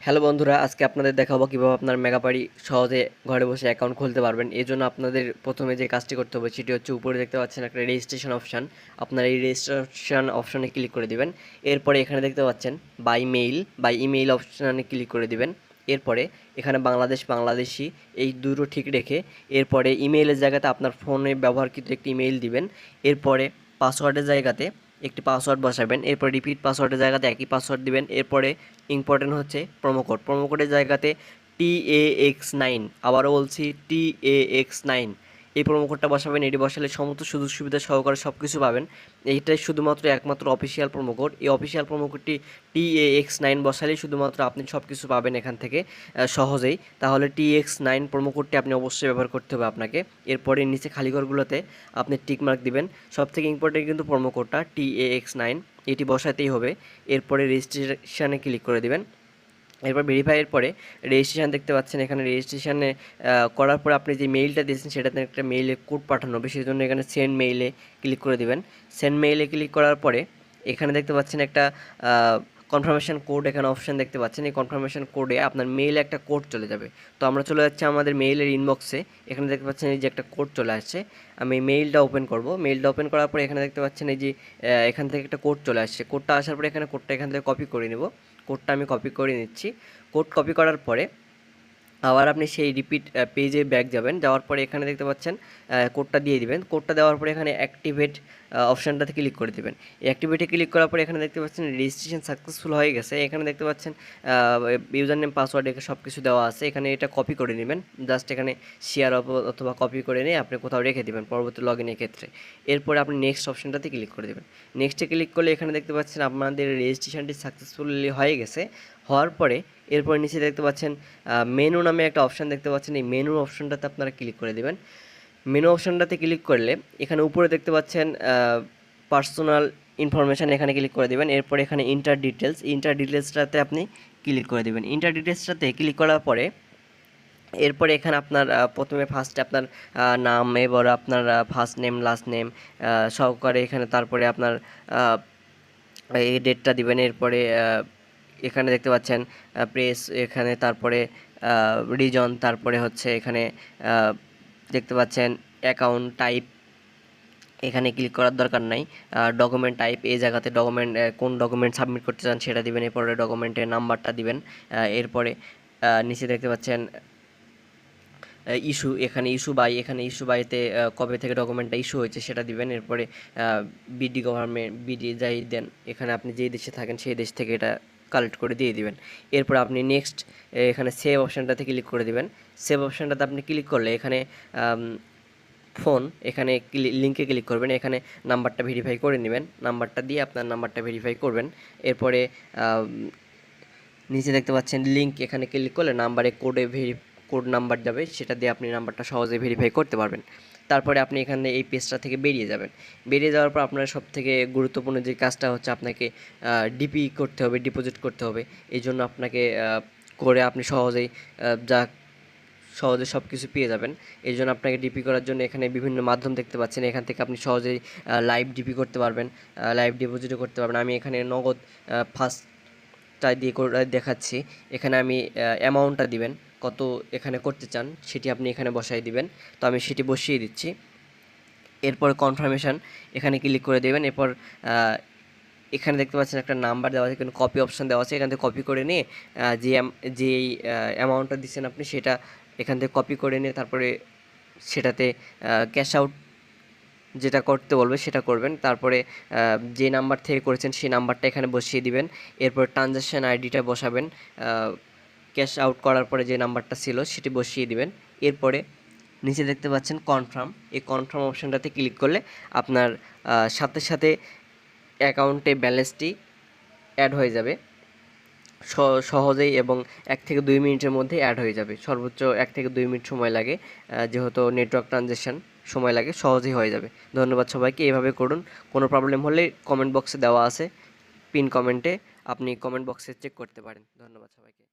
Hello বন্ধুরা, আজকে আপনাদের দেখাবো কিভাবে আপনার মেগাপাড়ি সহজে ঘরে বসে অ্যাকাউন্ট খুলতে পারবেন। এই জন্য আপনাদের প্রথমে যে কাজটি করতে হবে সেটি হচ্ছে, উপরে দেখতে পাচ্ছেন একটা রেজিস্ট্রেশন অপশান। আপনার এই রেজিস্ট্রেশন অপশানে ক্লিক করে দিবেন। এরপরে এখানে দেখতে পাচ্ছেন বাই ইমেইল অপশানে ক্লিক করে দিবেন। এরপরে এখানে বাংলাদেশি এই দুটো ঠিক রেখে এরপরে ইমেইলের জায়গাতে আপনার ফোনে ব্যবহারকৃত একটি ইমেইল দিবেন। এরপরে পাসওয়ার্ডের জায়গাতে একটি পাসওয়ার্ড বসাবেন। এরপর রিপিট পাসওয়ার্ডের জায়গাতে একই পাসওয়ার্ড দিবেন। এরপরে ইম্পর্টেন্ট হচ্ছে প্রোমো কোডের জায়গাতে TAX9, আবারও বলছি TAX9, এই প্রোমো কোডটা বসাবেন। এটি বসালে সমস্ত সুযোগ সুবিধা সহকারে সব কিছু পাবেন। এইটাই শুধুমাত্র একমাত্র অফিসিয়াল প্রোমো কোড। এই অফিসিয়াল প্রোমো কোডটি TAX9 বসালেই শুধুমাত্র আপনি সব কিছু পাবেন এখান থেকে সহজেই। তাহলে TX9 প্রোমো কোডটি আপনি অবশ্যই ব্যবহার করতে হবে আপনাকে। এরপরে নিচে খালি ঘরগুলোতে আপনি টিক মার্ক দিবেন। সবথেকে ইম্পর্টেন্ট কিন্তু প্রোমো কোডটা TAX9, এটি বসাতেই হবে। এরপরে রেজিস্ট্রেশনে ক্লিক করে দিবেন। এরপর ভেরিফাইয়ের পরে রেজিস্ট্রেশন দেখতে পাচ্ছেন। এখানে রেজিস্ট্রেশনে করার পরে আপনি যে মেইলটা দিয়েছেন সেটাতে একটা মেইলে কোড পাঠানো হবে, সেই জন্য এখানে সেন্ড মেইলে ক্লিক করে দিবেন। সেন্ড মেইলে ক্লিক করার পরে এখানে দেখতে পাচ্ছেন একটা কনফার্মেশন কোড, এখানে অপশান দেখতে পাচ্ছেন। এই কনফার্মেশন কোডে আপনার মেইলে একটা কোড চলে যাবে। তো আমরা চলে যাচ্ছি আমাদের মেইলের ইনবক্সে। এখানে দেখতে পাচ্ছেন এই যে একটা কোড চলে আসছে। আমি মেইলটা ওপেন করব। মেইলটা ওপেন করার পরে এখানে দেখতে পাচ্ছেন এই যে এখান থেকে একটা কোড চলে আসছে। কোডটা আসার পরে কোডটা এখান থেকে কপি করে নেব। কোডটা আমি কপি করে নিচ্ছি। কোড কপি করার পরে আবার আপনি সেই রিপিট পেজে ব্যাক যাবেন। যাওয়ার পরে এখানে দেখতে পাচ্ছেন কোডটা দিয়ে দিবেন। কোডটা দেওয়ার পরে এখানে অ্যাক্টিভেট অপশানটাতে ক্লিক করে দেবেন। এই অ্যাক্টিভেটে ক্লিক করার পরে এখানে দেখতে পাচ্ছেন রেজিস্ট্রেশন সাকসেসফুল হয়ে গেছে। এখানে দেখতে পাচ্ছেন ইউজার নেম পাসওয়ার্ড এখানে সব কিছু দেওয়া আছে। এখানে এটা কপি করে নেবেন। জাস্ট এখানে শেয়ার অথবা কপি করে নিয়ে আপনি কোথাও রেখে দেবেন পরবর্তী লগ ইনের ক্ষেত্রে। এরপরে আপনি নেক্সট অপশানটাতে ক্লিক করে দেবেন। নেক্সটে ক্লিক করলে এখানে দেখতে পাচ্ছেন আপনাদের রেজিস্ট্রেশনটি সাকসেসফুলি হয়ে গেছে। হওয়ার পরে এরপরে নিচে দেখতে পাচ্ছেন মেনু নামে একটা অপশান দেখতে পাচ্ছেন। এই মেনু অপশানটাতে আপনারা ক্লিক করে দেবেন। মেনু অপশানটাতে ক্লিক করলে এখানে উপরে দেখতে পাচ্ছেন পার্সোনাল ইনফরমেশান, এখানে ক্লিক করে দেবেন। এরপরে এখানে ইন্টার ডিটেলসটাতে আপনি ক্লিক করে দেবেন। ইন্টার ডিটেলসটাতে ক্লিক করার পরে এরপরে এখানে আপনার প্রথমে ফার্স্টে আপনার নাম, এবার আপনার ফার্স্ট নেম লাস্ট নেম সহকারে এখানে, তারপরে আপনার এই ডেটটা দিবেন। এরপরে এখানে দেখতে পাচ্ছেন প্রেস, এখানে তারপরে রিজন, তারপরে হচ্ছে এখানে দেখতে পাচ্ছেন অ্যাকাউন্ট টাইপ, এখানে ক্লিক করার দরকার নাই। ডকুমেন্ট টাইপ, এই জায়গাতে ডকুমেন্ট কোন ডকুমেন্ট সাবমিট করতে চান সেটা দিবেন। এরপরে ডকুমেন্টের নাম্বারটা দিবেন। এরপরে নিচে দেখতে পাচ্ছেন ইস্যু, এখানে ইস্যু বাইতে কবে থেকে ডকুমেন্টটা ইস্যু হয়েছে সেটা দিবেন। এরপরে গভর্নমেন্ট যাই দেন, এখানে আপনি যেই দেশে থাকেন সেই দেশ থেকে এটা কালেক্ট করে দিয়ে দিবেন। এরপর আপনি নেক্সট এখানে সেভ অপশানটাতে ক্লিক করে দিবেন। সেভ অপশানটাতে আপনি ক্লিক করলে এখানে ফোন, এখানে লিঙ্কে ক্লিক করবেন। এখানে নাম্বারটা ভেরিফাই করে নেবেন। নাম্বারটা দিয়ে আপনার নাম্বারটা ভেরিফাই করবেন। এরপরে নিচে দেখতে পাচ্ছেন লিঙ্ক, এখানে ক্লিক করলে নাম্বারে কোড নাম্বার যাবে, সেটা দিয়ে আপনি নাম্বারটা সহজে ভেরিফাই করতে পারবেন। তারপরে আপনি এখানে এই পেজটা থেকে বেরিয়ে যাবেন। বেরিয়ে যাওয়ার পর আপনার সবথেকে গুরুত্বপূর্ণ যে কাজটা হচ্ছে, আপনাকে ডিপি করতে হবে, ডিপোজিট করতে হবে। এই জন্য আপনাকে করে আপনি সহজে সব কিছু পেয়ে যাবেন। এই জন্য আপনাকে ডিপি করার জন্য এখানে বিভিন্ন মাধ্যম দেখতে পাচ্ছেন। এখান থেকে আপনি সহজেই লাইভ ডিপি করতে পারবেন, লাইভ ডিপোজিটও করতে পারবেন। আমি এখানে নগদ ফার্স্টটা দিয়ে দেখাচ্ছি। এখানে আমি অ্যামাউন্টটা দিবেন, কত এখানে করতে চান সেটি আপনি এখানে বসাই দিবেন। তো আমি সেটি বসিয়ে দিচ্ছি। এরপর কনফার্মেশন, এখানে ক্লিক করে দেবেন। এরপর এখানে দেখতে পাচ্ছেন একটা নাম্বার দেওয়া আছে, এখানে কপি অপশান দেওয়া আছে। এখান থেকে কপি করে নিয়ে যেই অ্যামাউন্টটা দিচ্ছেন আপনি সেটা এখান থেকে কপি করে নিয়ে তারপরে সেটাতে ক্যাশ আউট যেটা করতে বলবে সেটা করবেন। তারপরে যে নাম্বার থেকে করেছেন সেই নাম্বারটা এখানে বসিয়ে দিবেন। এরপর ট্রানজ্যাকশান আইডিটা বসাবেন। ক্যাশ আউট করার পরে যে নাম্বারটা ছিল সেটি বসিয়ে দিবেন। এরপরে নিচে দেখতে পাচ্ছেন কনফার্ম, এই কনফার্ম অপশানটাতে ক্লিক করলে আপনার সাথে সাথে অ্যাকাউন্টে ব্যালেন্সটি অ্যাড হয়ে যাবে সহজেই, এবং 1 থেকে 2 মিনিটের মধ্যে অ্যাড হয়ে যাবে। সর্বোচ্চ 1 থেকে 2 মিনিট সময় লাগে, যেহেতু নেটওয়ার্ক ট্রানজ্যাকশান সময় লাগে, সহজেই হয়ে যাবে। ধন্যবাদ সবাইকে, এভাবে করুন। কোনো প্রবলেম হলে কমেন্ট বক্সে দেওয়া আছে, পিন কমেন্টে আপনি কমেন্ট বক্সে চেক করতে পারেন। ধন্যবাদ সবাইকে।